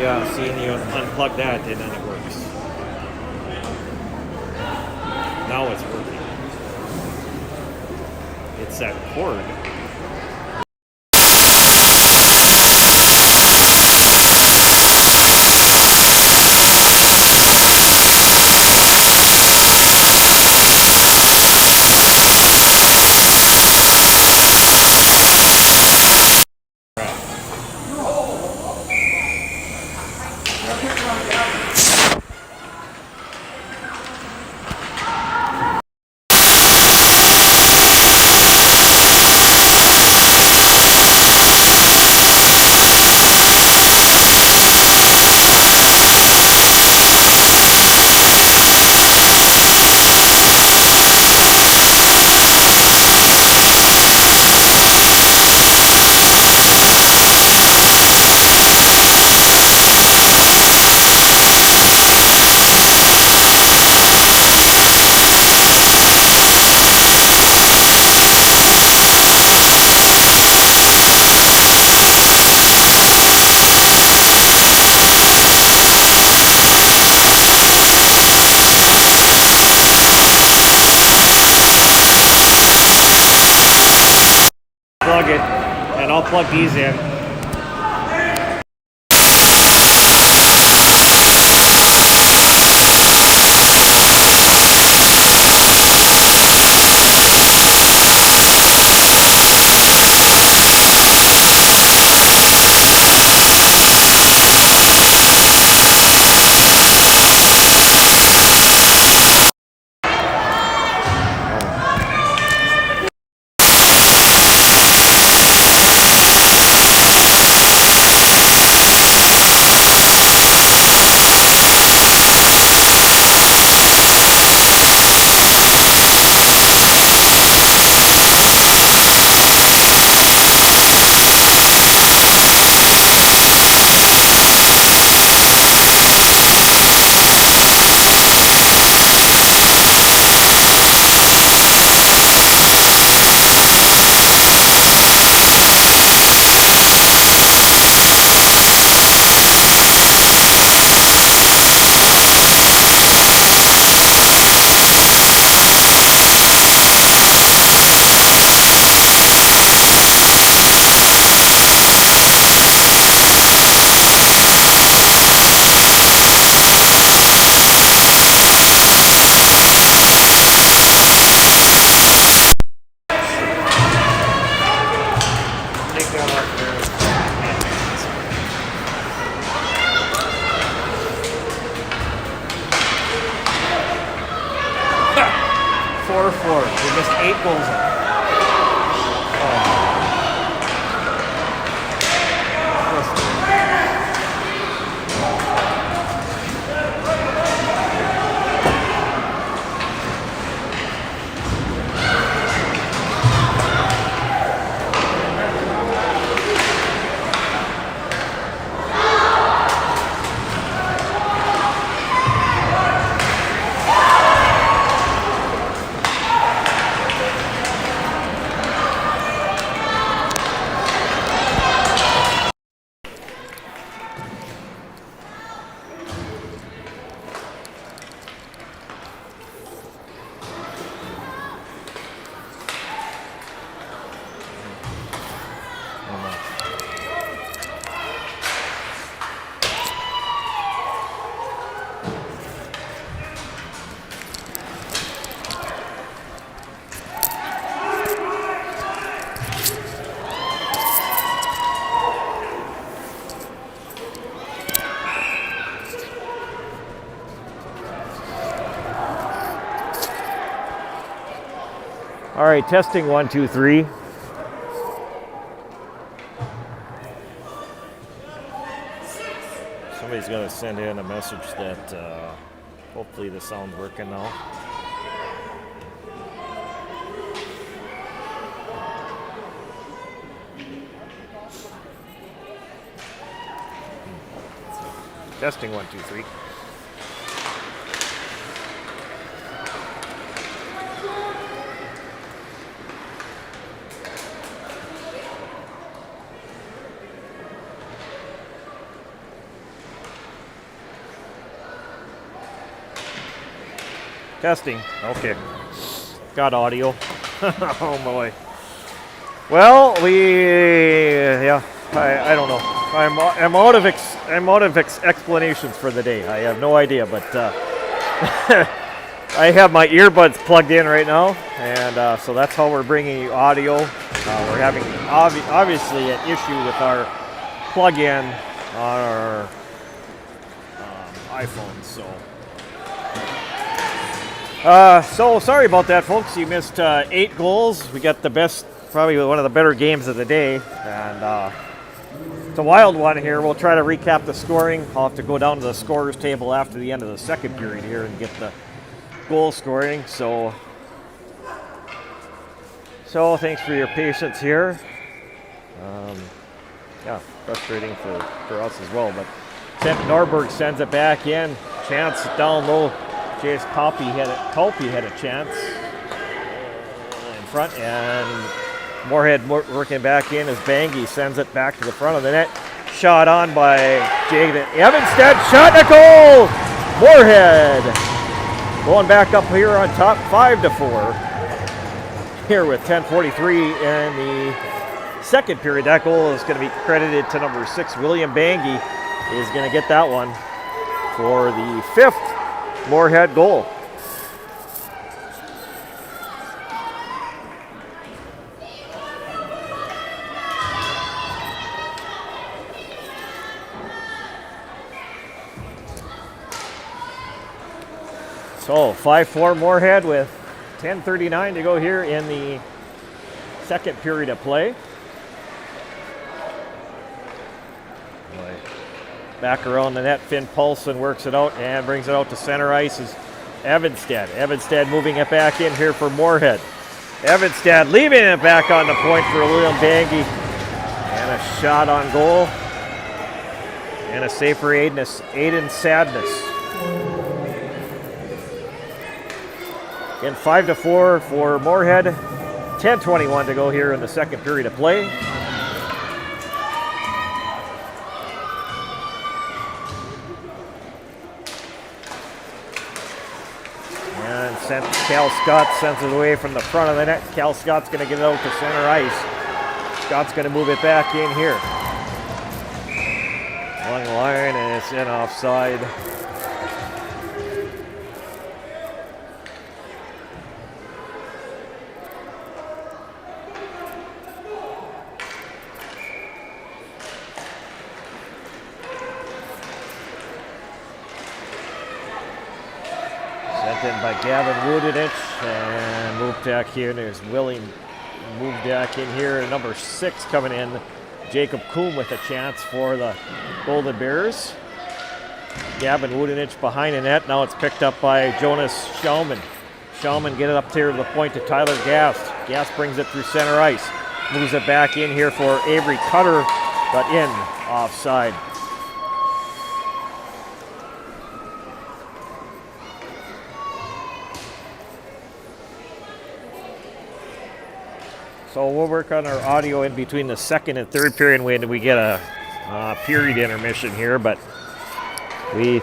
Yeah, see, and you unplug that and then it works. Now it's working. It's that cord. Plug it, and I'll plug these in. Four. We missed 8 goals. All right, testing 1, 2, 3. Somebody's going to send in a message that hopefully the sound's working now. Testing 1, 2, 3. Testing. Okay. Got audio. Oh boy. Well, I don't know. I'm out of explanations for the day. I have no idea, but I have my earbuds plugged in right now, and so that's how we're bringing you audio. We're having obviously an issue with our plug-in on our iPhone, so sorry about that, folks. You missed 8 goals. We got the best, probably one of the better games of the day, and it's a wild one here. We'll try to recap the scoring. I'll have to go down to the scorers table after the end of the second period here and get the goal scoring. So thanks for your patience here. Yeah, frustrating for us as well, but Norberg sends it back in. Chance down low. Chase Palpy had a chance in front, and Moorhead working back in as Bangy sends it back to the front of the net. Shot on by Jaden Evenstead. Shot and a goal! Moorhead going back up here on top, 5-4. Here with 10:43 in the second period. That goal is going to be credited to number 6, William Bangy. Is going to get that one for the 5th Moorhead goal. So 5-4 Moorhead with 10:39 to go here in the second period of play. Back around the net, Finn Paulson works it out and brings it out to center ice is Evenstead. Evenstead moving it back in here for Moorhead. Evenstead leaving it back on the point for William Bangy. And a shot on goal. And a save for Aiden Sadness. Again, 5-4 for Moorhead. 10:21 to go here in the second period of play. Cal Scott sends it away from the front of the net. Cal Scott's going to get it out to center ice. Scott's going to move it back in here. Along the line, and it's in offside. In by Gavin Woodenich, and moved back here. There's William moved back in here. Number 6 coming in, Jacob Kuhn with a chance for the Golden Bears. Gavin Woodenich behind the net. Now it's picked up by Jonas Schaumann. Schaumann get it up here to the point to Tyler Gast. Gast brings it through center ice. Moves it back in here for Avery Cutter, but in offside. So we'll work on our audio in between the second and third period when we get a period intermission here, but we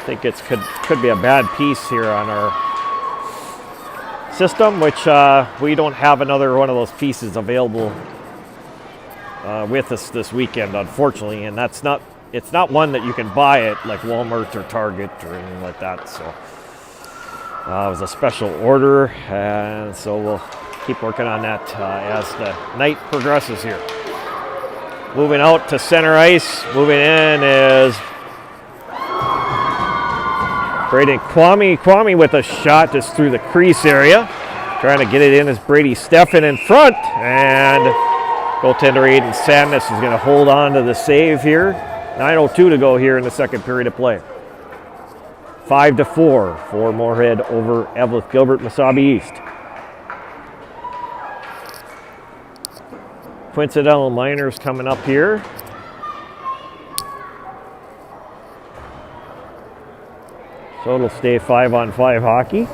think it could be a bad piece here on our system, which we don't have another one of those pieces available with us this weekend, unfortunately, and it's not one that you can buy at like Walmart or Target or anything like that. So it was a special order, and so we'll keep working on that as the night progresses here. Moving out to center ice. Moving in is Braden Kwame. Kwame with a shot just through the crease area. Trying to get it in is Brady Steffen in front. And goaltender Aiden Sadness is going to hold on to the save here. 9:02 to go here in the second period of play. 5-4 for Moorhead over Eveleth Gilbert-ME East. Coincidental Miners coming up here. So it'll stay 5-on-5 hockey.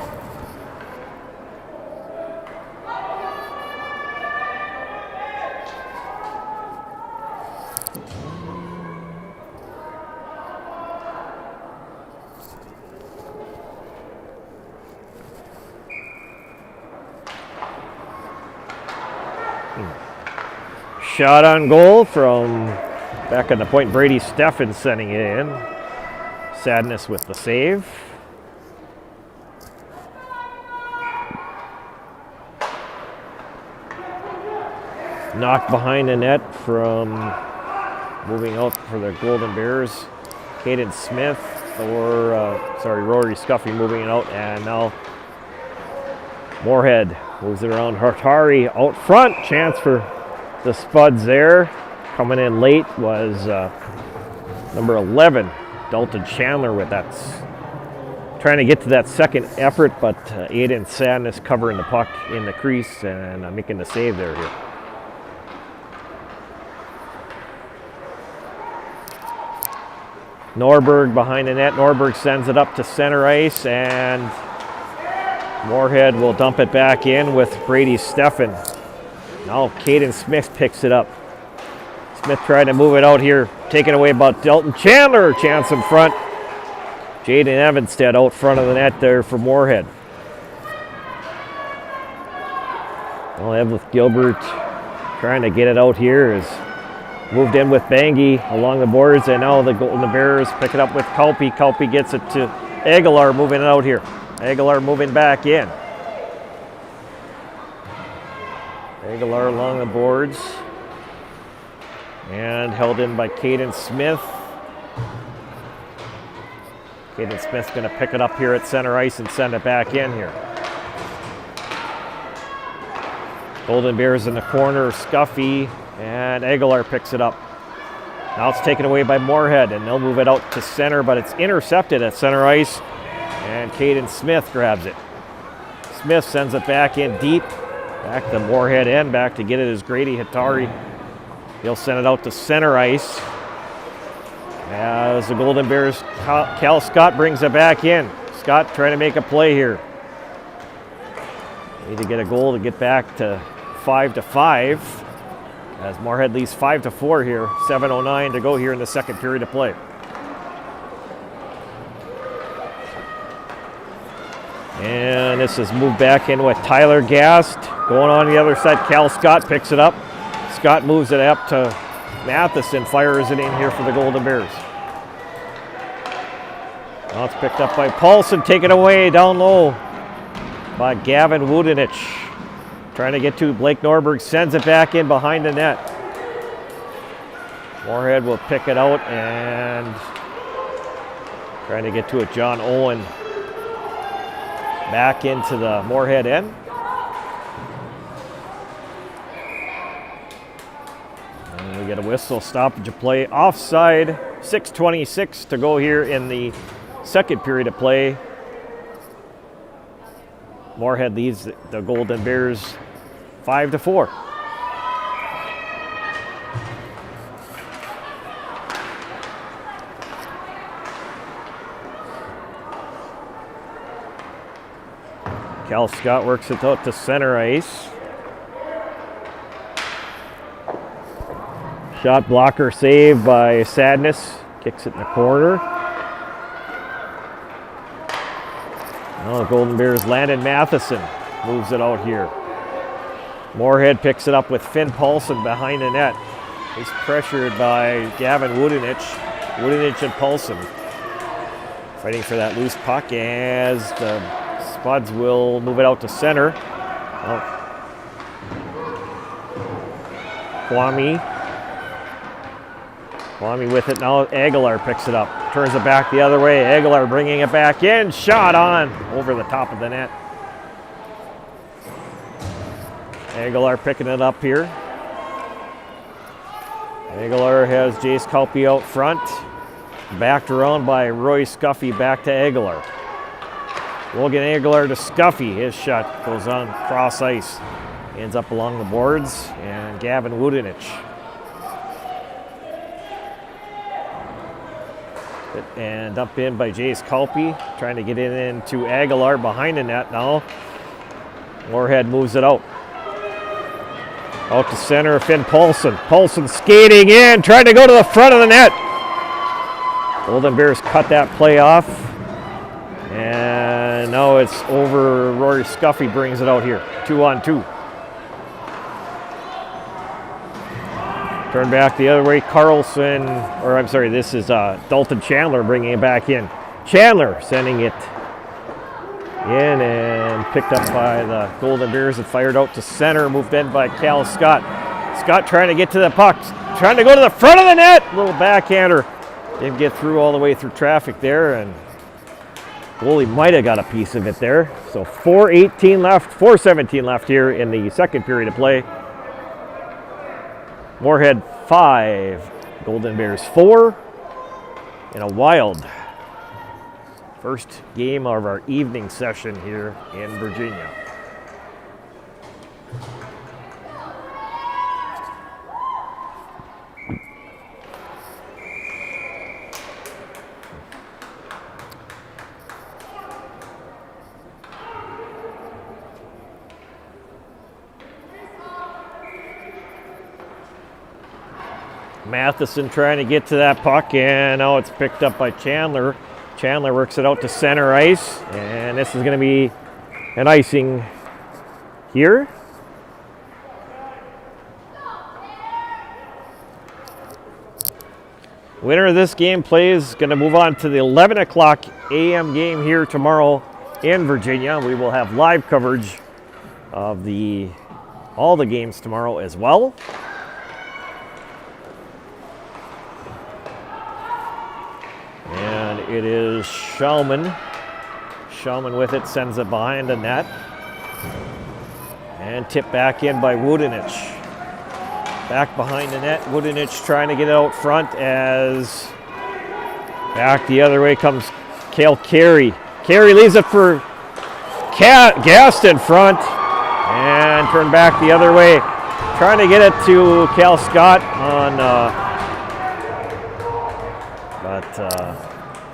shot on goal from back on the point. Brady Steffen sending it in. Sadness with the save. Knocked behind the net from moving out for the Golden Bears. Caden Smith, Rory Scuffy moving it out, and now Moorhead moves it around. Hartari out front. Chance for the Spuds there. Coming in late was number 11, Dalton Chandler, with that. Trying to get to that second effort, but Aiden Sadness covering the puck in the crease and making the save there here. Norberg behind the net. Norberg sends it up to center ice, and Moorhead will dump it back in with Brady Steffen. Now Caden Smith picks it up. Smith trying to move it out here, taken away by Dalton Chandler. Chance in front. Jaden Evanstead out front of the net there for Moorhead. Well, Eveleth Gilbert trying to get it out here is moved in with Bangi along the boards, and now the Golden Bears pick it up with Kalpe. Kalpe gets it to Aguilar, moving it out here. Aguilar moving back in. Aguilar along the boards. And held in by Caden Smith. Caden Smith's going to pick it up here at center ice and send it back in here. Golden Bears in the corner, Scuffy, and Aguilar picks it up. Now it's taken away by Moorhead, and they'll move it out to center, but it's intercepted at center ice, and Caden Smith grabs it. Smith sends it back in deep, back to Moorhead end, back to get it is Grady Hatari. He'll send it out to center ice. As the Golden Bears, Cal Scott brings it back in. Scott trying to make a play here. Need to get a goal to get back to 5-5. As Moorhead leads 5-4 here. 7:09 to go here in the second period of play. And this is moved back in with Tyler Gast. Going on the other side, Cal Scott picks it up. Scott moves it up to Matheson, fires it in here for the Golden Bears. Now it's picked up by Paulson, taken away down low by Gavin Wudenich. Trying to get to Blake Norberg, sends it back in behind the net. Moorhead will pick it out and trying to get to it. John Owen back into the Moorhead end. And we get a whistle, stoppage of play, offside. 6:26 to go here in the second period of play. Moorhead leads the Golden Bears 5-4. Cal Scott works it out to center ice. Shot blocker save by Sadness. Kicks it in the corner. Now the Golden Bears, Landon Matheson moves it out here. Moorhead picks it up with Finn Paulson behind the net. He's pressured by Gavin Wudenich. Wudenich and Paulson fighting for that loose puck as the Spuds will move it out to center. Kwame with it now. Aguilar picks it up. Turns it back the other way. Aguilar bringing it back in. Shot on over the top of the net. Aguilar picking it up here. Aguilar has Jace Kalpe out front. Backed around by Roy Scuffy back to Aguilar. Logan Aguilar to Scuffy. His shot goes on cross ice. Ends up along the boards. And Gavin Wudenich. And dumped in by Jace Kalpe. Trying to get it into Aguilar behind the net now. Moorhead moves it out. Out to center, Finn Paulson. Paulson skating in, trying to go to the front of the net. Golden Bears cut that play off. And now it's over. Rory Scuffy brings it out here. 2-on-2. Turn back the other way. Carlson, or I'm sorry, this is Dalton Chandler bringing it back in. Chandler sending it in and picked up by the Golden Bears and fired out to center. Moved in by Cal Scott. Scott trying to get to the puck. Trying to go to the front of the net. Little backhander. Didn't get through all the way through traffic there, and goalie might have got a piece of it there. So 4:18 left, 4:17 left here in the second period of play. Moorhead 5, Golden Bears 4 in a wild first game of our evening session here in Virginia. Matheson trying to get to that puck, and now it's picked up by Chandler. Chandler works it out to center ice, and this is going to be an icing here. Winner of this game plays going to move on to the 11 o'clock a.m. game here tomorrow in Virginia. We will have live coverage of all the games tomorrow as well. And it is Schaumann. Schaumann with it, sends it behind the net. And tipped back in by Wudenich. Back behind the net, Wudenich trying to get it out front as back the other way comes Cale Carey. Carey leaves it for Gast in front and turn back the other way. Trying to get it to Cal Scott on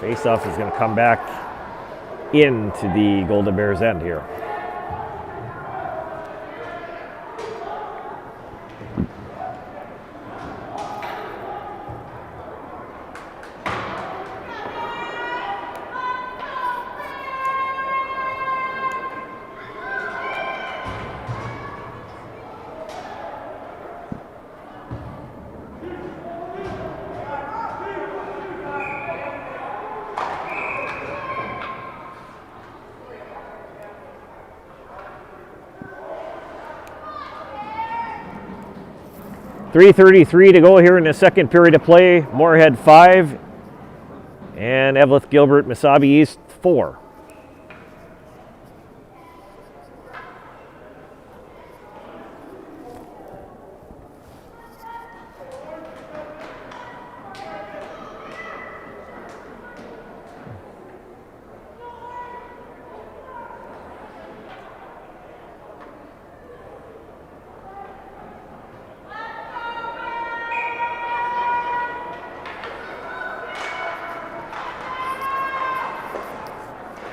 face-off is going to come back into the Golden Bears end here. .333 to go here in the second period of play. Moorhead 5 and Eveleth Gilbert-ME East 4.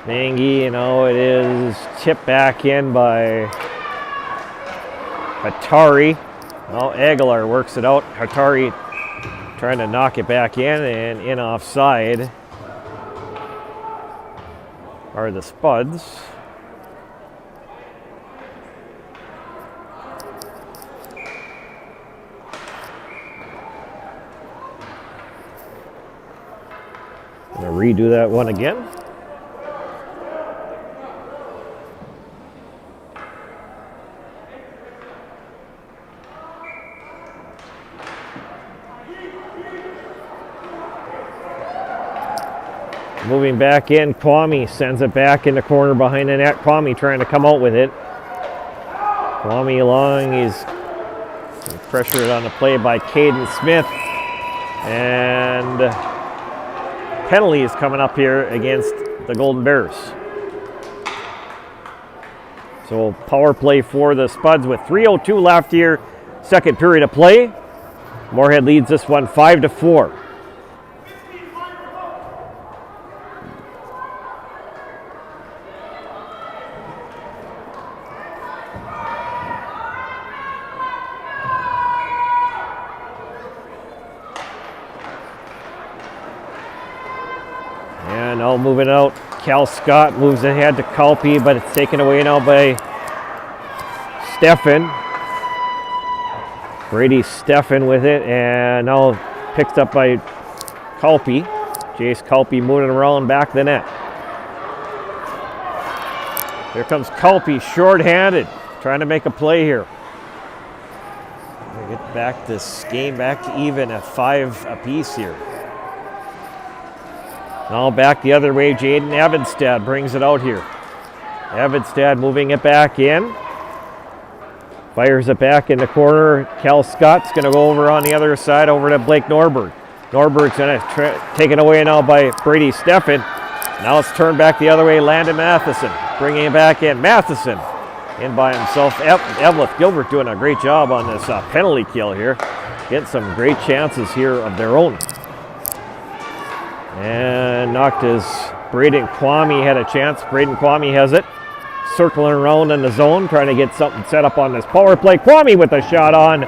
Mangy, it is tipped back in by Hatari. Well, Aguilar works it out. Hatari trying to knock it back in offside are the Spuds. I'm going to redo that one again. Moving back in, Kwame sends it back in the corner behind the net. Kwame trying to come out with it. Kwame along, he's pressured on the play by Caden Smith. And penalty is coming up here against the Golden Bears. So power play for the Spuds with 3:02 left here. Second period of play. Moorhead leads this one 5-4. Now moving out, Cal Scott moves ahead to Kalpe, but it's taken away now by Steffen. Brady Steffen with it, and now picked up by Kalpe. Jace Kalpe moving around back of the net. Here comes Kalpe, short-handed, trying to make a play here. We get back this game back to even at 5 apiece here. Now back the other way, Jaden Evenstad brings it out here. Evenstad moving it back in. Fires it back in the corner. Cal Scott's going to go over on the other side over to Blake Norberg. Norberg's going to taken away now by Brady Steffen. Now it's turned back the other way. Landon Matheson bringing it back in. Matheson in by himself. Eveleth Gilbert doing a great job on this penalty kill here. Getting some great chances here of their own. And knocked his Braden Kwame had a chance. Braden Kwame has it. Circling around in the zone, trying to get something set up on this power play. Kwame with a shot on.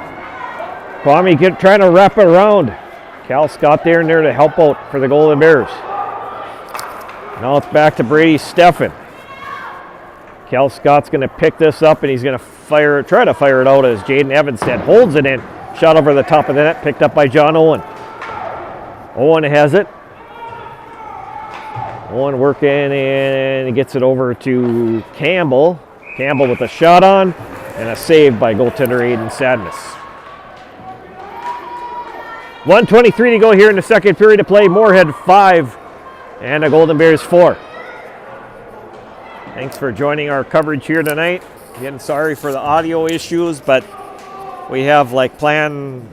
Kwame trying to wrap it around. Cal Scott there and there to help out for the Golden Bears. Now it's back to Brady Steffen. Cal Scott's going to pick this up and he's going to try to fire it out as Jaden Evenstad holds it in. Shot over the top of the net, picked up by John Owen. Owen has it. Owen working and he gets it over to Campbell. Campbell with a shot on and a save by goaltender Aiden Sadness. 1:23 to go here in the second period of play. Moorhead 5 and the Golden Bears 4. Thanks for joining our coverage here tonight. Again, sorry for the audio issues, but we have like plan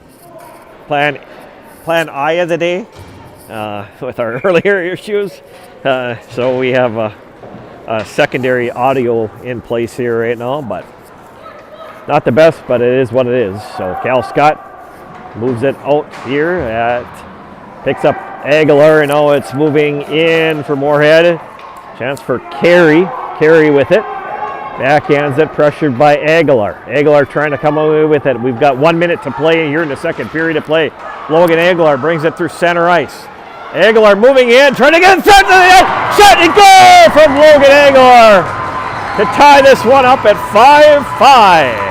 I of the day with our earlier issues. So we have a secondary audio in place here right now, but not the best, but it is what it is. So Cal Scott moves it out here, picks up Aguilar, and now it's moving in for Moorhead. Chance for Carey. Carey with it. Backhands it, pressured by Aguilar. Aguilar trying to come away with it. We've got 1 minute to play here in the second period of play. Logan Aguilar brings it through center ice. Aguilar moving in, trying to get it set to the net. Shot and goal from Logan Aguilar to tie this one up at 5-5.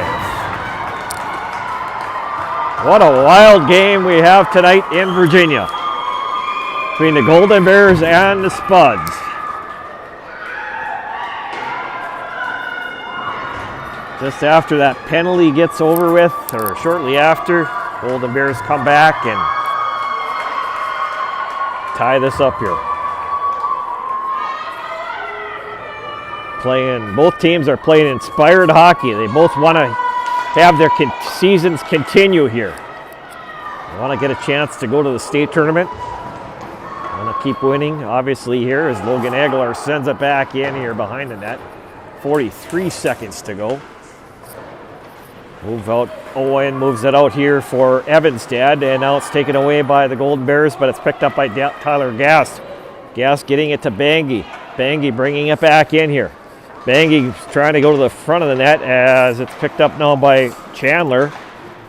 What a wild game we have tonight in Virginia between the Golden Bears and the Spuds. Just after that penalty gets over with, or shortly after, Golden Bears come back and tie this up here. Both teams are playing inspired hockey. They both want to have their seasons continue here. They want to get a chance to go to the state tournament. Want to keep winning, obviously, here as Logan Aguilar sends it back in here behind the net. 43 seconds to go. Move out. Owen moves it out here for Evenstad, and now it's taken away by the Golden Bears, but it's picked up by Tyler Gass. Gass getting it to Bangy. Bangy bringing it back in here. Bangy trying to go to the front of the net as it's picked up now by Chandler.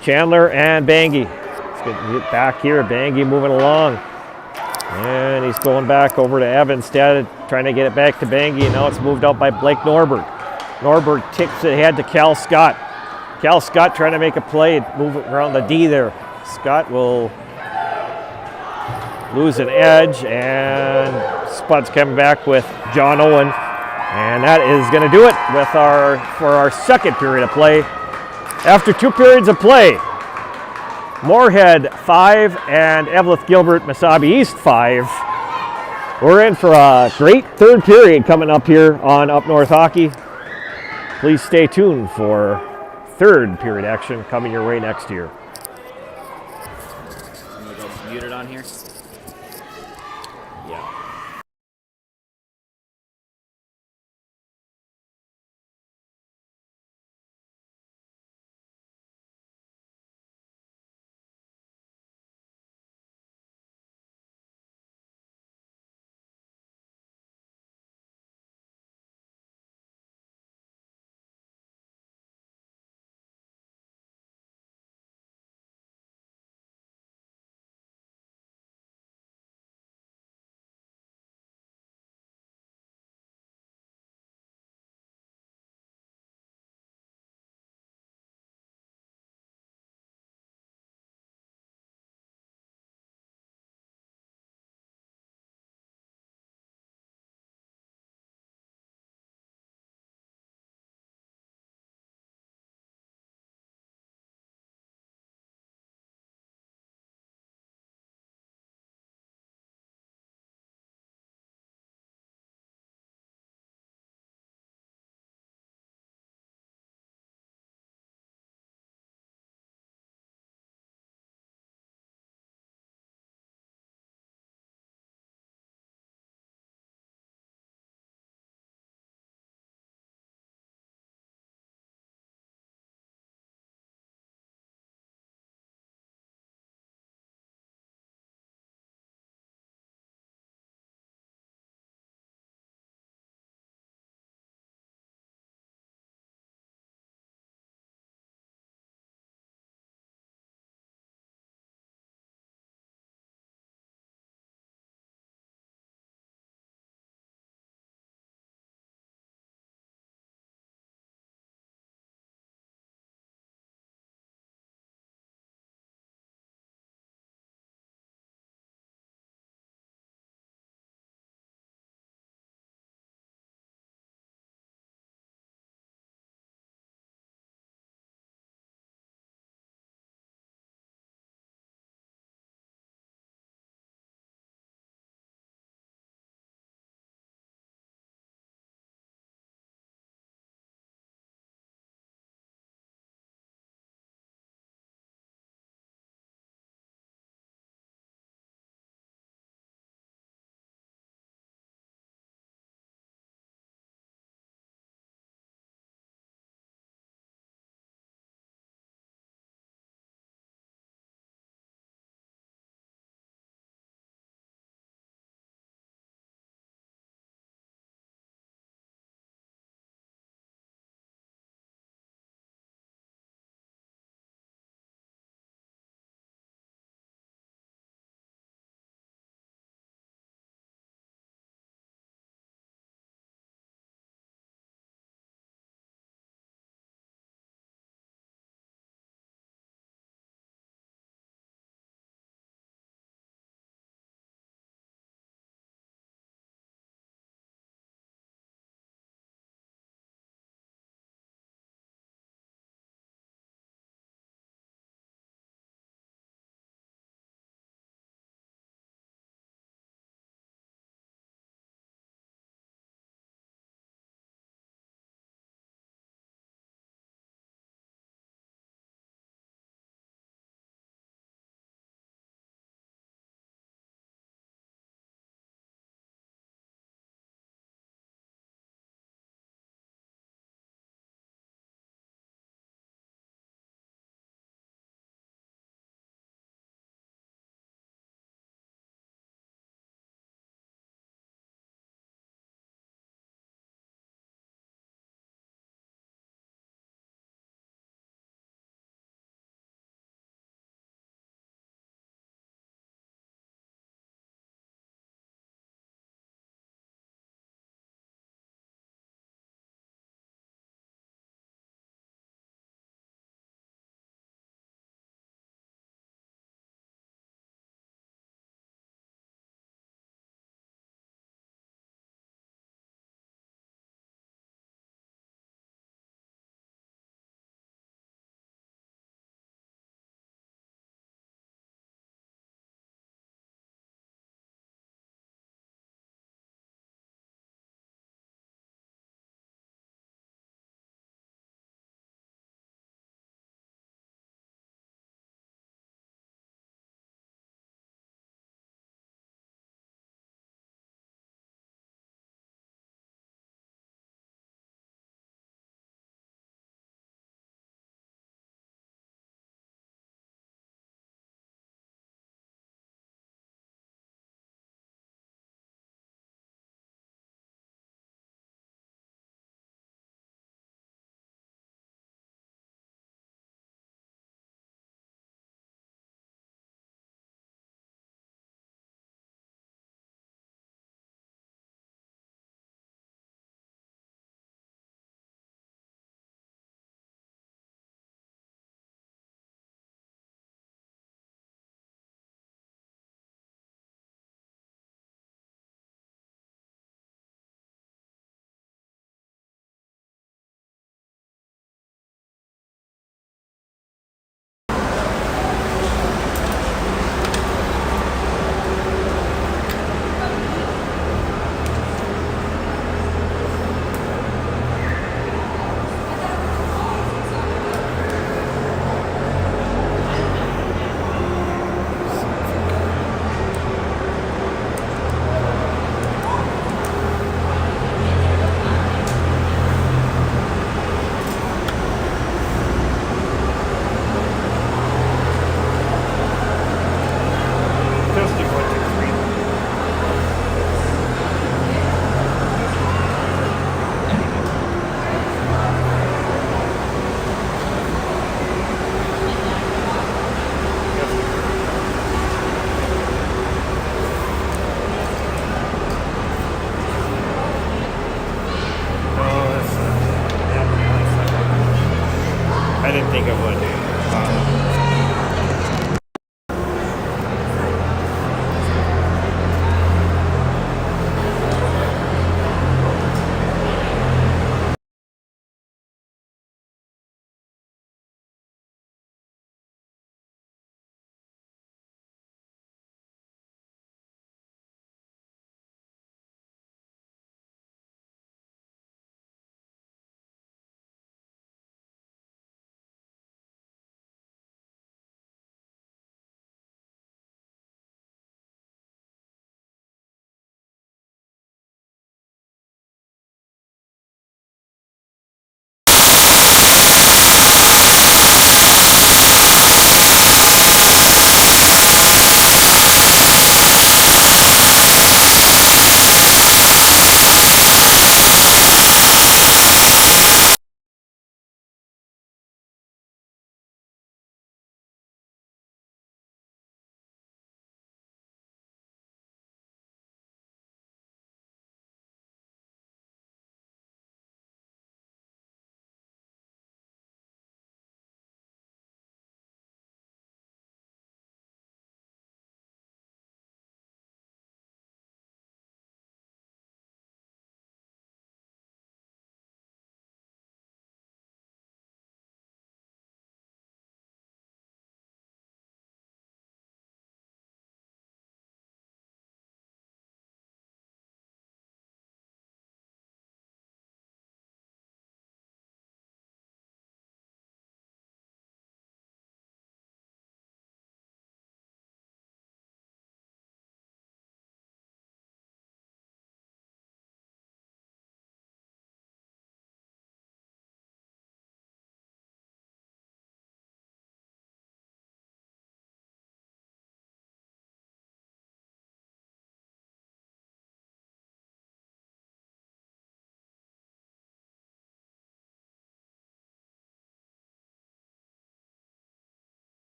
Chandler and Bangy. Let's get back here. Bangy moving along. And he's going back over to Evenstad, trying to get it back to Bangy, and now it's moved out by Blake Norberg. Norberg tips it ahead to Cal Scott. Cal Scott trying to make a play, move it around the D there. Scott will lose an edge, and Spuds coming back with John Owen. And that is going to do it for our second period of play. After 2 periods of play, Moorhead 5 and Eveleth Gilbert-ME East 5. We're in for a great third period coming up here on Up North Hockey. Please stay tuned for third period action coming your way next year. I'm going to go muted on here.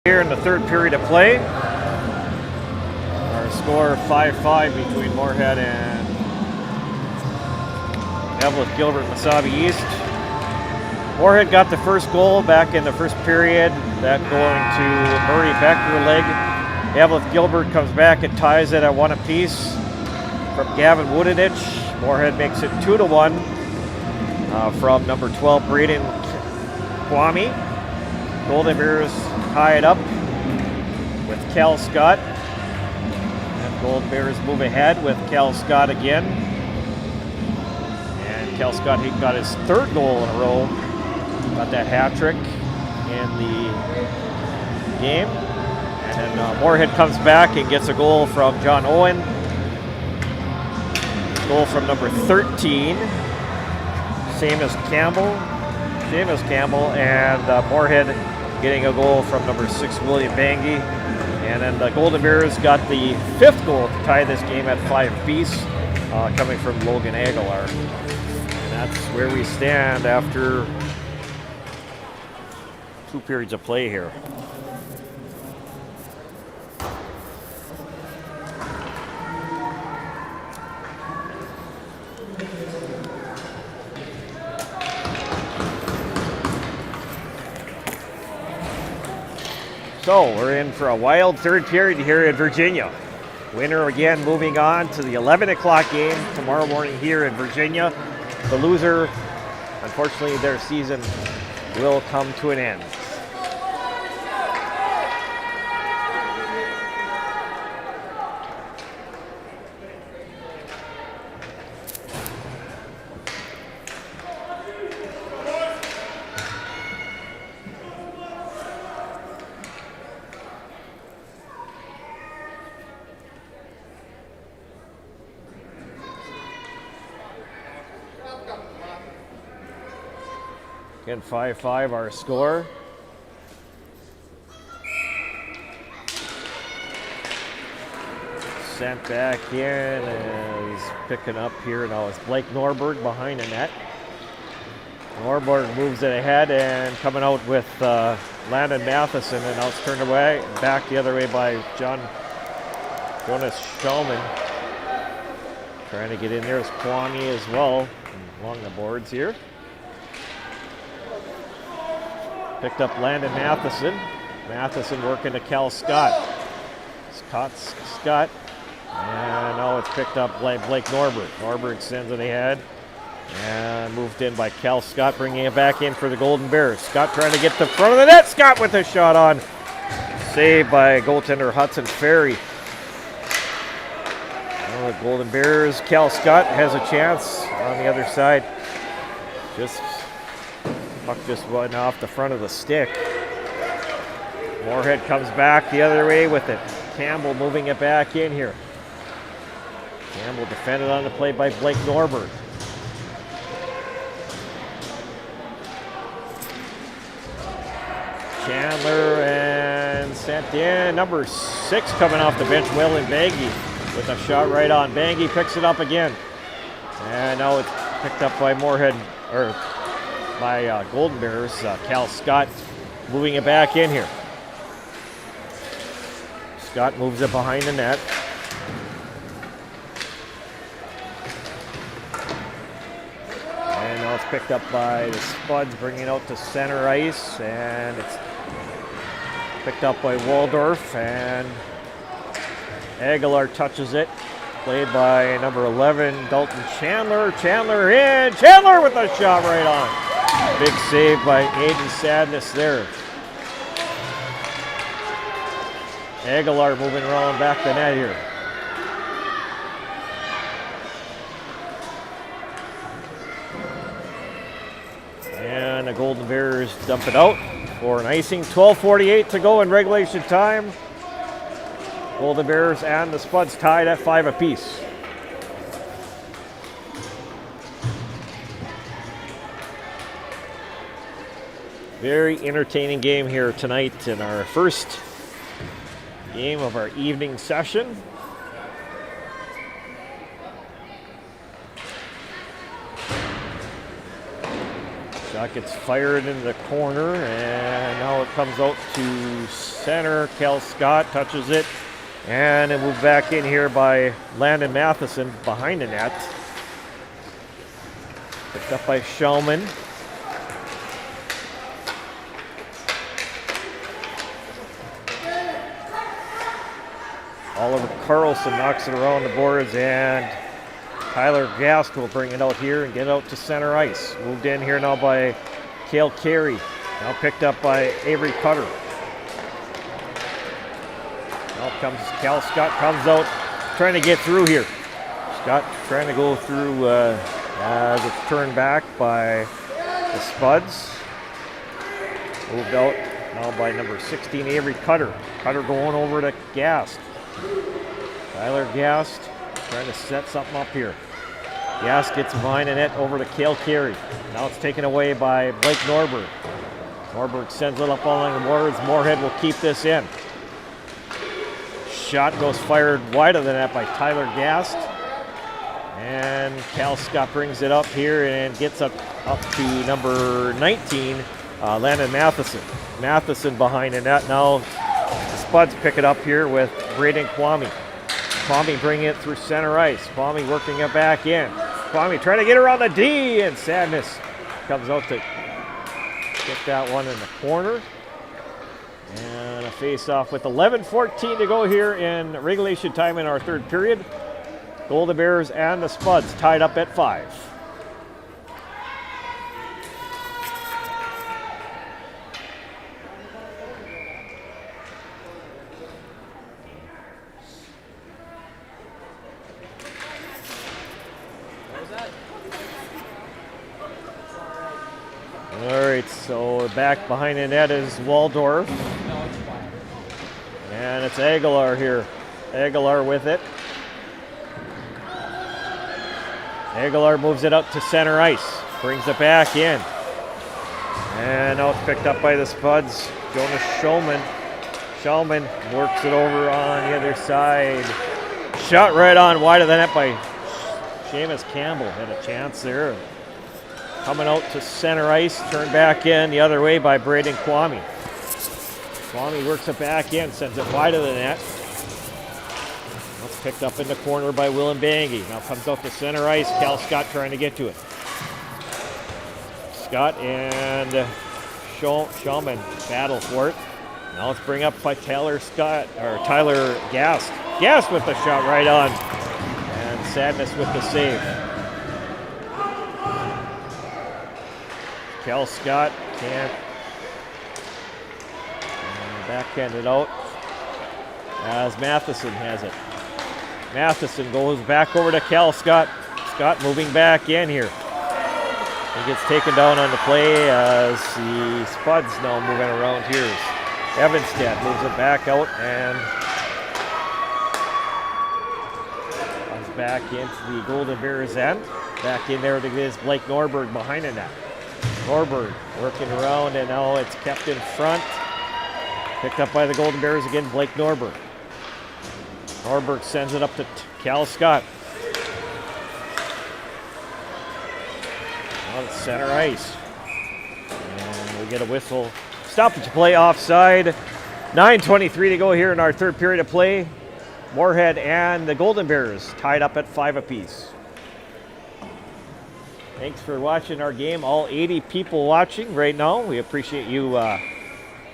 Here in the third period of play. Our score 5-5 between Moorhead and Eveleth Gilbert-ME East. Moorhead got the first goal back in the first period, that going to Murray Becker leg. Eveleth Gilbert comes back and ties it at 1 apiece from Gavin Woodinich. Moorhead makes it 2-1 from number 12 Braden Kwame. Golden Bears tie it up with Cal Scott. And Golden Bears move ahead with Cal Scott again. And Cal Scott, he got his third goal in a row. Got that hat trick in the game. And then Moorhead comes back and gets a goal from John Owen. Goal from number 13, Seamus Campbell. And Moorhead getting a goal from number 6, William Bangy. And then the Golden Bears got the 5th goal to tie this game at 5 apiece, coming from Logan Aguilar. And that's where we stand after 2 periods of play here. So we're in for a wild third period here in Virginia. Winner again moving on to the 11 o'clock game tomorrow morning here in Virginia. The loser, unfortunately, their season will come to an end. Again, 5-5 our score. Sent back in is picking up here. Now it's Blake Norberg behind the net. Norberg moves it ahead and coming out with Landon Matheson, and now it's turned away, back the other way by Jonas Schulman. Trying to get in there is Kwame as well along the boards here. Picked up Landon Matheson. Matheson working to Cal Scott. Scott. And now it's picked up by Blake Norberg. Norberg sends it ahead. And moved in by Cal Scott, bringing it back in for the Golden Bears. Scott trying to get to the front of the net. Scott with a shot on. Saved by goaltender Hudson Ferry. Well, the Golden Bears, Cal Scott has a chance on the other side. Puck just went off the front of the stick. Moorhead comes back the other way with it. Campbell moving it back in here. Campbell defended on the play by Blake Norberg. Chandler and sent in. Number 6 coming off the bench, William Bangy with a shot right on. Bangy picks it up again. And now it's picked up by Moorhead, or by Golden Bears. Cal Scott moving it back in here. Scott moves it behind the net. And now it's picked up by the Spuds, bringing it out to center ice, and it's picked up by Waldorf, and Aguilar touches it. Played by number 11, Dalton Chandler. Chandler in. Chandler with a shot right on. Big save by Aiden Sadness there. Aguilar moving around back the net here. And the Golden Bears dump it out for an icing. 12:48 to go in regulation time. Golden Bears and the Spuds tied at 5 apiece. Very entertaining game here tonight in our first game of our evening session. Shot gets fired in the corner, and now it comes out to center. Cal Scott touches it, and it moved back in here by Landon Matheson behind the net. Picked up by Shulman. Oliver Carlson knocks it around the boards, and Tyler Gast will bring it out here and get out to center ice. Moved in here now by Cale Carey. Now picked up by Avery Cutter. Now comes Cal Scott, comes out trying to get through here. Scott trying to go through as it's turned back by the Spuds. Moved out now by number 16, Avery Cutter. Cutter going over to Gast. Tyler Gast trying to set something up here. Gast gets behind the net over to Cale Carey. Now it's taken away by Blake Norberg. Norberg sends it up along the boards. Moorhead will keep this in. Shot goes fired wide of the net by Tyler Gast. And Cal Scott brings it up here and gets up to number 19, Landon Matheson. Matheson behind the net. Now the Spuds pick it up here with Braden Kwame. Kwame bringing it through center ice. Kwame working it back in. Kwame trying to get around the D, and Sadness comes out to get that one in the corner. And a face-off with 11:14 to go here in regulation time in our third period. Golden Bears and the Spuds tied up at 5. All right, so back behind the net is Waldorf. And it's Aguilar here. Aguilar with it. Aguilar moves it up to center ice. Brings it back in. And now it's picked up by the Spuds. Jonas Shulman. Shulman works it over on the other side. Shot right on wide of the net by Seamus Campbell. Had a chance there. Coming out to center ice, turned back in the other way by Braden Kwame. Kwame works it back in, sends it wide of the net. That's picked up in the corner by Willem Bangy. Now comes out to center ice. Cal Scott trying to get to it. Scott and Shulman battle for it. Now let's bring up by Tyler Gast. Gast with the shot right on. And Sadness with the save. Cal Scott can't backhand it out as Matheson has it. Matheson goes back over to Cal Scott. Scott moving back in here. He gets taken down on the play as the Spuds now moving around here. Evanstad moves it back out and comes back into the Golden Bears end. Back in there is Blake Norberg behind the net. Norberg working around, and now it's kept in front. Picked up by the Golden Bears again, Blake Norberg. Norberg sends it up to Cal Scott. Now it's center ice. And we get a whistle. Stoppage play offside. 9:23 to go here in our third period of play. Moorhead and the Golden Bears tied up at 5 apiece. Thanks for watching our game. All 80 people watching right now. We appreciate you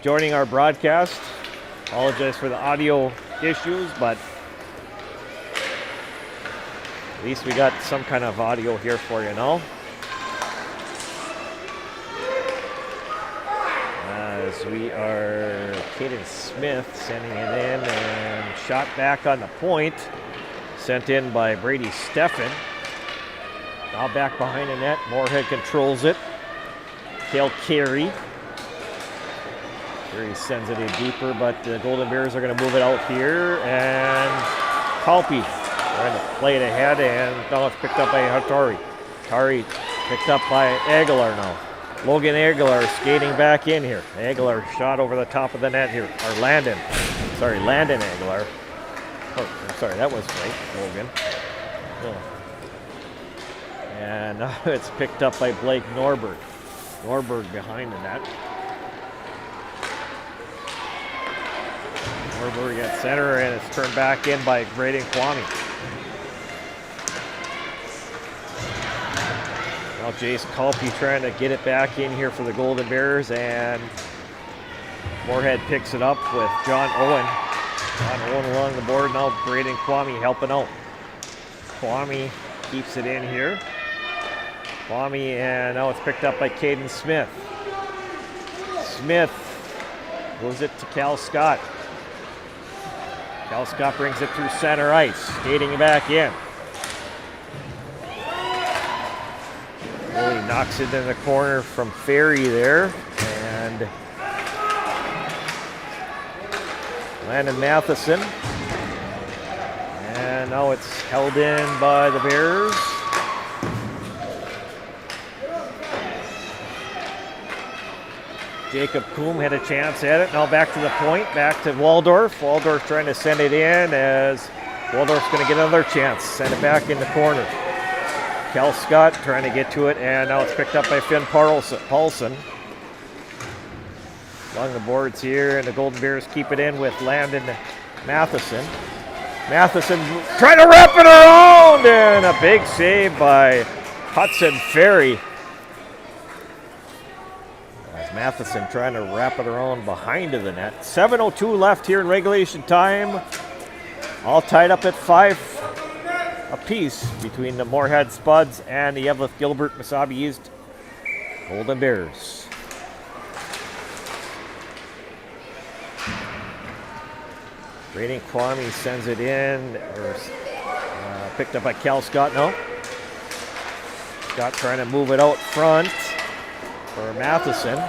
joining our broadcast. Apologize for the audio issues, but at least we got some kind of audio here for you now. As we are Caden Smith sending it in, and shot back on the point. Sent in by Brady Steffen. Now back behind the net. Moorhead controls it. Cale Carey. Carey sends it in deeper, but the Golden Bears are going to move it out here. And Kalpi trying to play it ahead, and now it's picked up by Hattori. Hattori picked up by Aguilar now. Logan Aguilar skating back in here. Aguilar shot over the top of the net here. Or Landon. Sorry, Landon Aguilar. Oh, I'm sorry, that was right, Logan. Oh. And now it's picked up by Blake Norberg. Norberg behind the net. Norberg at center, and it's turned back in by Braden Kwame. Now Jace Kalpe trying to get it back in here for the Golden Bears, and Moorhead picks it up with John Owen. John Owen along the board, now Braden Kwame helping out. Kwame keeps it in here. Kwame, and now it's picked up by Caden Smith. Smith moves it to Cal Scott. Cal Scott brings it through center ice, skating back in. Really knocks it in the corner from Ferry there, and Landon Matheson. And now it's held in by the Bears. Jacob Coombe had a chance at it. Now back to the point, back to Waldorf. Waldorf trying to send it in as Waldorf's going to get another chance. Send it back in the corner. Cal Scott trying to get to it, and now it's picked up by Finn Paulson. Along the boards here, and the Golden Bears keep it in with Landon Matheson. Matheson trying to wrap it around, and a big save by Hudson Ferry. Matheson trying to wrap it around behind of the net. 7:02 left here in regulation time. All tied up at 5 apiece between the Moorhead Spuds and the Eveleth Gilbert-ME East Golden Bears. Braden Kwame sends it in, or picked up by Cal Scott now. Scott trying to move it out front for Matheson.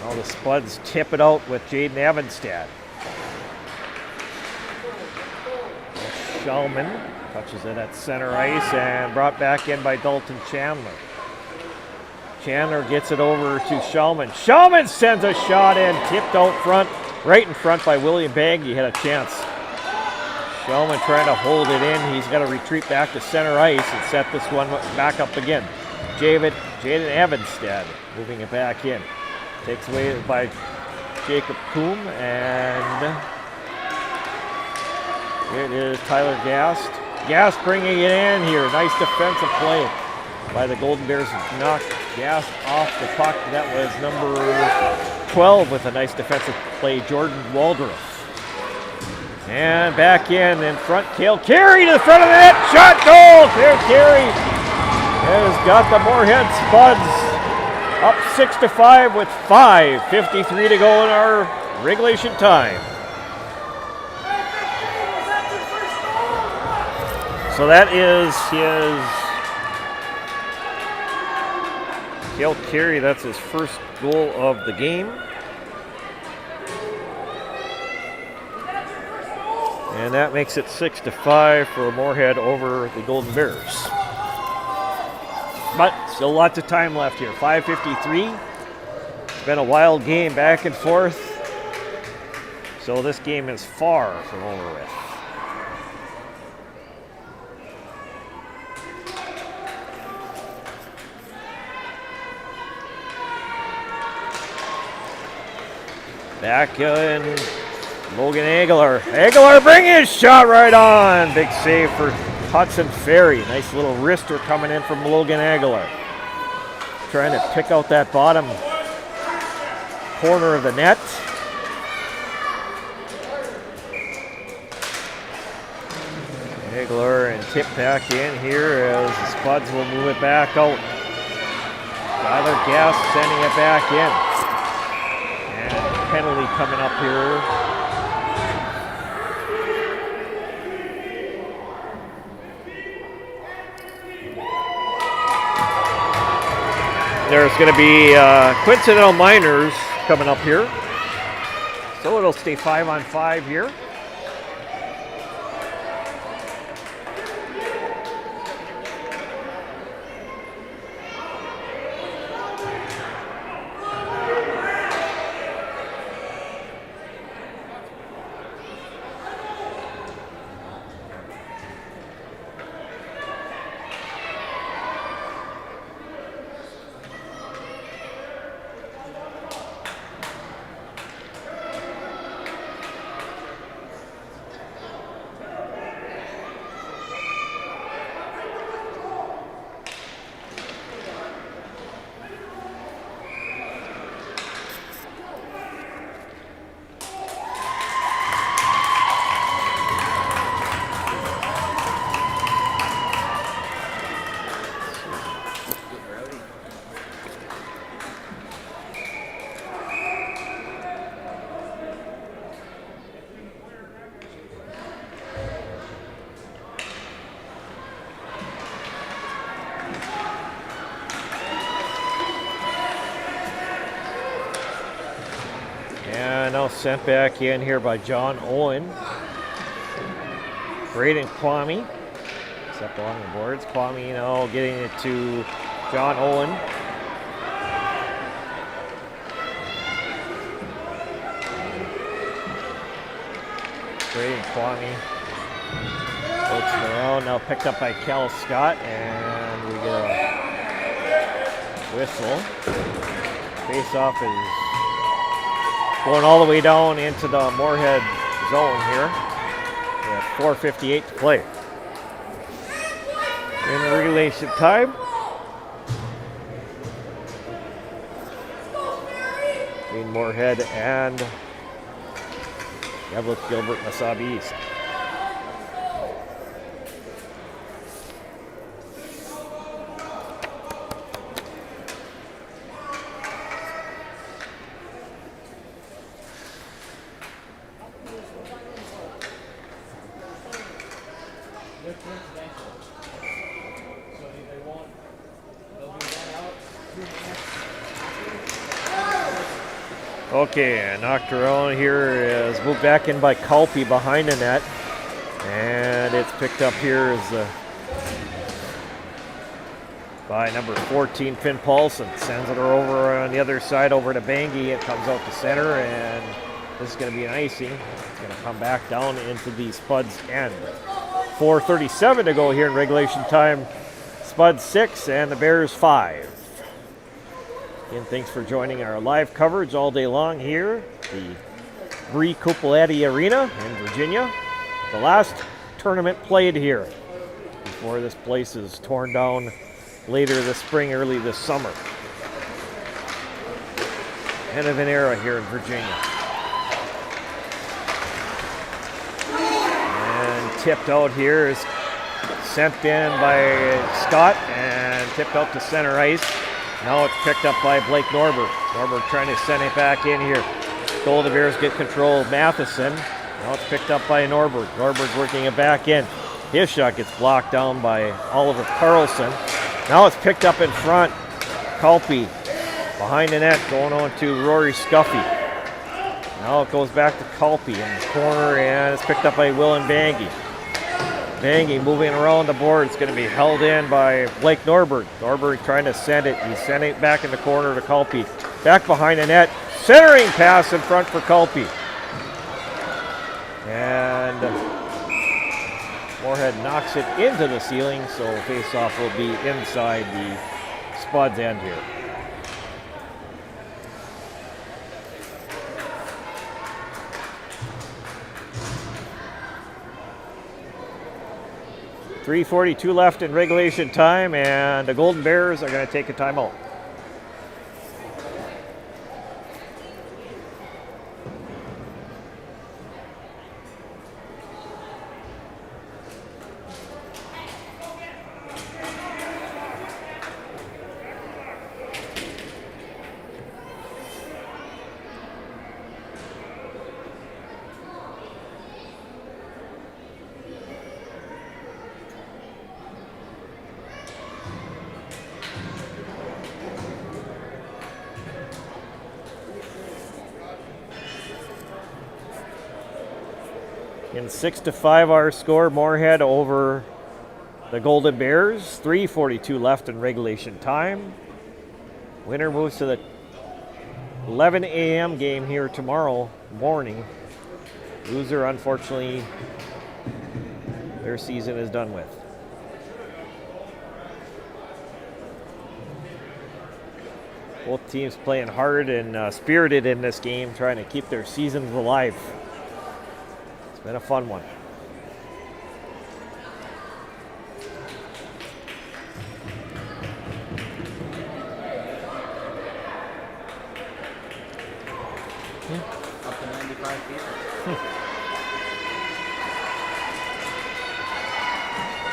Now the Spuds tip it out with Jaden Evanstad. Shulman touches it at center ice and brought back in by Dalton Chandler. Chandler gets it over to Shulman. Shulman sends a shot in, tipped out front, right in front by William Baggy. He had a chance. Shulman trying to hold it in. He's got to retreat back to center ice and set this one back up again. Jaden Evanstad moving it back in. Takes away by Jacob Coombe, and it is Tyler Gast. Gast bringing it in here. Nice defensive play by the Golden Bears. Knocked Gast off the puck. That was number 12 with a nice defensive play, Jordan Waldorf. And back in front, Cale Carey to the front of the net. Shot, goal! Cale Carey has got the Moorhead Spuds up 6-5 with 5:53 to go in our regulation time. So that is Cale Carey. That's his first goal of the game. And that makes it 6-5 for Moorhead over the Golden Bears. But still lots of time left here. 5:53. It's been a wild game back and forth. So this game is far from over with. Back in Logan Aguilar. Aguilar bringing his shot right on. Big save for Hudson Ferry. Nice little wrister coming in from Logan Aguilar. Trying to pick out that bottom corner of the net. Aguilar and tip back in here as the Spuds will move it back out. Tyler Gass sending it back in. And penalty coming up here. There's going to be coincidental minors coming up here. So it'll stay 5-on-5 here. sent back in here by John Owen. Braden Kwame. Up along the boards. Kwame now getting it to John Owen. Braden Kwame. Floats it around. Now picked up by Cal Scott. And we get a whistle. Face-off is going all the way down into the Moorhead zone here. We have 4:58 to play. In regulation time. Between Moorhead and Eveleth, Gilbert, Masabi East. Okay, knocked around here is moved back in by Kalpe behind the net. And it's picked up here as by number 14, Finn Paulson. Sends it over on the other side over to Bangi. It comes out to center, and this is going to be an icing. It's going to come back down into the Spuds end. 4:37 to go here in regulation time. Spuds 6 and the Bears 5. Again, thanks for joining our live coverage all day long here at the Bree Cupolati Arena in Virginia. The last tournament played here before this place is torn down later this spring, early this summer. End of an era here in Virginia. And tipped out here is sent in by Scott and tipped out to center ice. Now it's picked up by Blake Norberg. Norberg trying to send it back in here. Golden Bears get control of Matheson. Now it's picked up by Norberg. Norberg working it back in. His shot gets blocked down by Oliver Carlson. Now it's picked up in front. Kalpe behind the net going on to Rory Scuffy. Now it goes back to Kalpe in the corner and it's picked up by Willen Bangi. Bangi moving around the board. It's going to be held in by Blake Norberg. Norberg trying to send it. He's sending it back in the corner to Kalpe. Back behind the net. Centering pass in front for Kalpe. And Moorhead knocks it into the ceiling, so face-off will be inside the Spuds end here. .342 left in regulation time, and the Golden Bears are going to take a timeout. In 6-5 our score, Moorhead over the Golden Bears. 3:42 left in regulation time. Winner moves to the 11 a.m. game here tomorrow morning. Loser, unfortunately, their season is done with. Both teams playing hard and spirited in this game, trying to keep their seasons alive. Been a fun one. Up to 95 feet.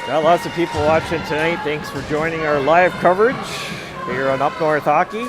Got lots of people watching tonight. Thanks for joining our live coverage here on Up North Hockey.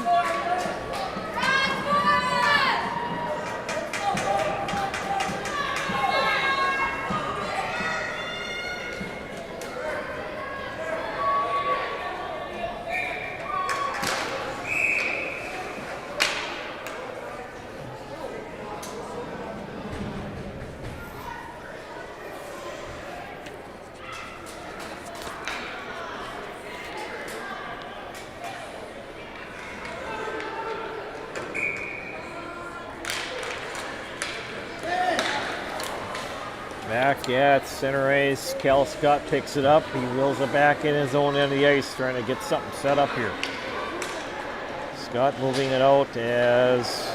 Back at center ice. Cal Scott picks it up. He wheels it back in his own end of the ice, trying to get something set up here. Scott moving it out as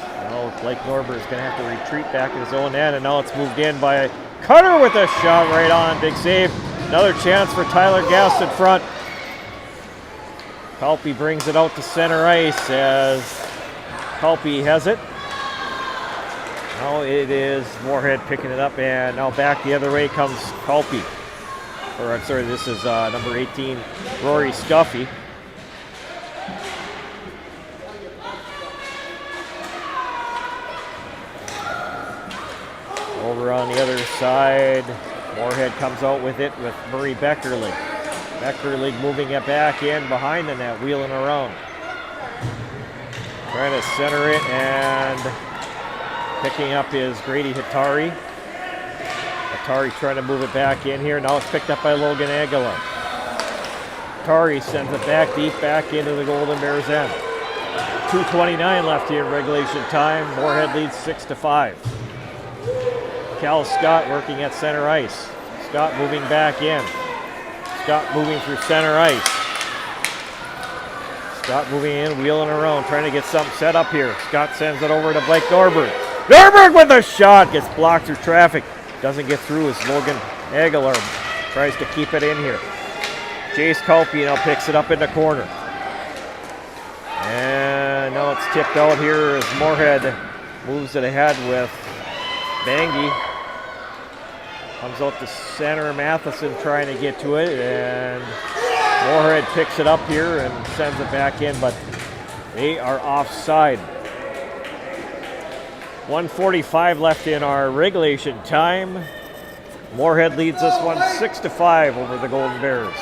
Blake Norberg is going to have to retreat back in his own end, and now it's moved in by Cutter with a shot right on. Big save. Another chance for Tyler Gast in front. Kalpe brings it out to center ice as Kalpe has it. Now it is Moorhead picking it up, and now back the other way comes Kalpe. Or I'm sorry, this is number 18, Rory Scuffy. Over on the other side, Moorhead comes out with it with Murray Beckerlig. Beckerlig moving it back in behind the net, wheeling around. Trying to center it, and picking up is Grady Hatari. Hatari trying to move it back in here. Now it's picked up by Logan Aguilar. Hatari sends it back deep, back into the Golden Bears end. 2:29 left here in regulation time. Moorhead leads 6-5. Cal Scott working at center ice. Scott moving back in. Scott moving through center ice. Scott moving in, wheeling around, trying to get something set up here. Scott sends it over to Blake Norberg. Norberg with a shot, gets blocked through traffic. Doesn't get through as Logan Aguilar tries to keep it in here. Jace Kalpe now picks it up in the corner. And now it's tipped out here as Moorhead moves it ahead with Bangy. Comes out to center, Matheson trying to get to it, and Moorhead picks it up here and sends it back in, but they are offside. 1:45 left in our regulation time. Moorhead leads this one 6-5 over the Golden Bears.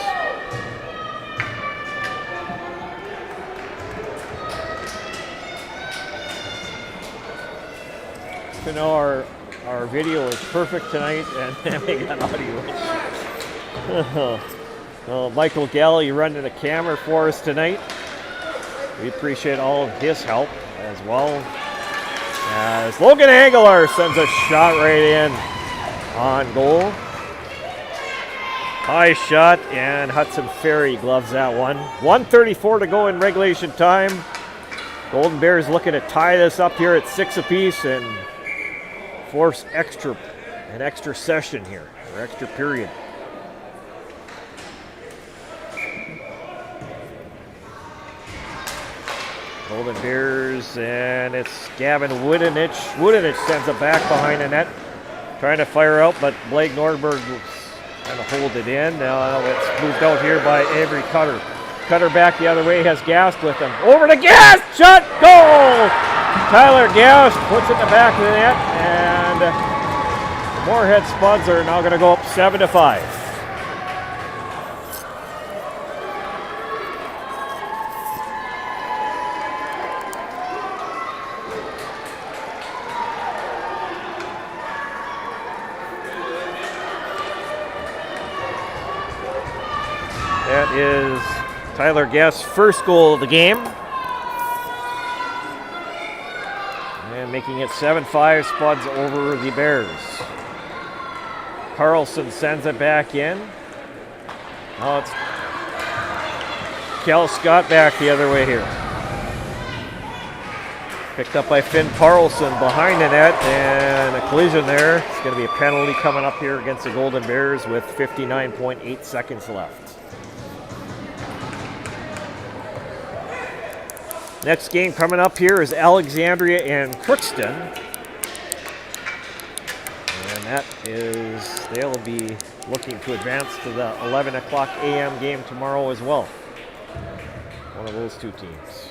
You know, our video is perfect tonight, and we got audio. Well, Michael Galley running the camera for us tonight. We appreciate all of his help as well. As Logan Aguilar sends a shot right in on goal. High shot, and Hudson Ferry gloves that one. 1:34 to go in regulation time. Golden Bears looking to tie this up here at 6 apiece and force an extra session here, or extra period. Golden Bears, and it's Gavin Woodenich. Woodenich sends it back behind the net, trying to fire out, but Blake Norberg trying to hold it in. Now it's moved out here by Avery Cutter. Cutter back the other way, has Gast with him. Over to Gast, shot, goal! Tyler Gast puts it in the back of the net, and Moorhead Spuds are now going to go up 7-5. That is Tyler Gast's first goal of the game. And making it 7-5, Spuds over the Bears. Carlson sends it back in. Now it's Kel Scott back the other way here. Picked up by Finn Carlson behind the net, and a collision there. It's going to be a penalty coming up here against the Golden Bears with 59.8 seconds left. Next game coming up here is Alexandria and Crookston. And that is, they'll be looking to advance to the 11 o'clock a.m. game tomorrow as well. One of those two teams.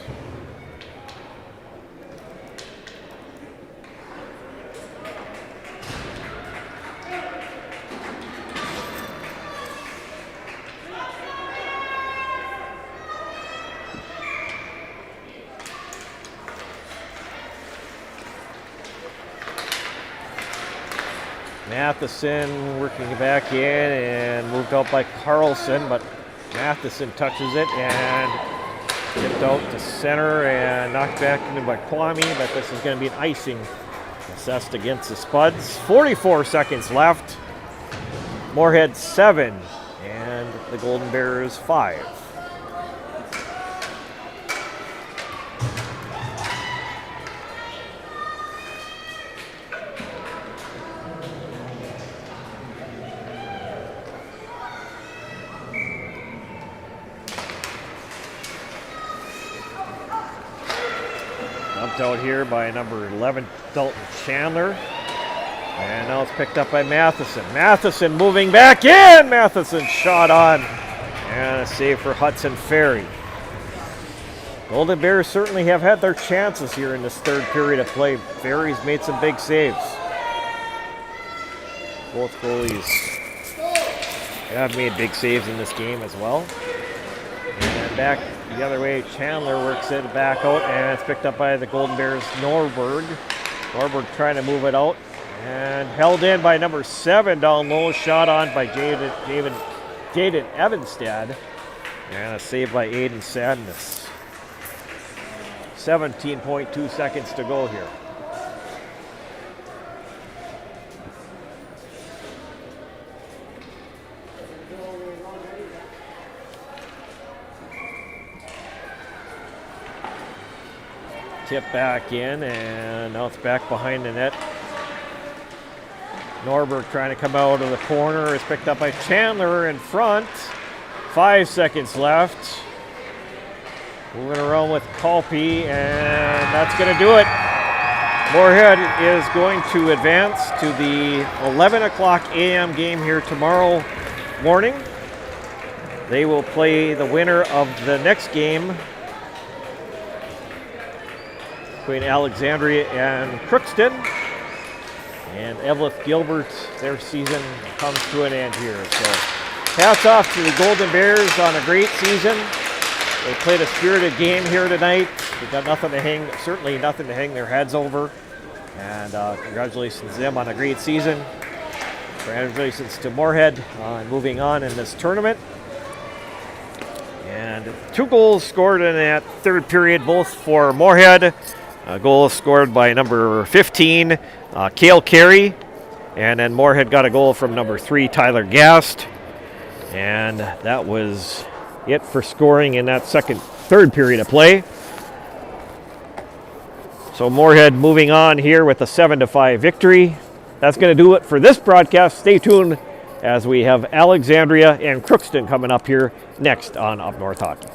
Matheson working back in and moved out by Carlson, but Matheson touches it and tipped out to center and knocked back into by Kwame, but this is going to be an icing assessed against the Spuds. 44 seconds left. Moorhead 7 and the Golden Bears 5. Dumped out here by number 11, Dalton Chandler. And now it's picked up by Matheson. Matheson moving back in. Matheson shot on. And a save for Hudson Ferry. Golden Bears certainly have had their chances here in this third period of play. Ferry's made some big saves. Both goalies have made big saves in this game as well. And back the other way, Chandler works it back out, and it's picked up by the Golden Bears, Norberg. Norberg trying to move it out, and held in by number 7 down low. Shot on by Jaden Evanstad, and a save by Aiden Sadness. 17.2 seconds to go here. Tip back in, and now it's back behind the net. Norberg trying to come out of the corner is picked up by Chandler in front. 5 seconds left. Moving around with Colpy, and that's going to do it. Moorhead is going to advance to the 11 o'clock a.m. game here tomorrow morning. They will play the winner of the next game between Alexandria and Crookston. And Eveleth Gilbert, their season comes to an end here. So hats off to the Golden Bears on a great season. They played a spirited game here tonight. They got nothing to hang, certainly nothing to hang their heads over. And congratulations to them on a great season. Congratulations to Moorhead on moving on in this tournament. And 2 goals scored in that third period, both for Moorhead. A goal scored by number 15, Cale Carey. And then Moorhead got a goal from number 3, Tyler Gast. And that was it for scoring in that third period of play. So Moorhead moving on here with a 7-5 victory. That's going to do it for this broadcast. Stay tuned as we have Alexandria and Crookston coming up here next on Up North Hockey.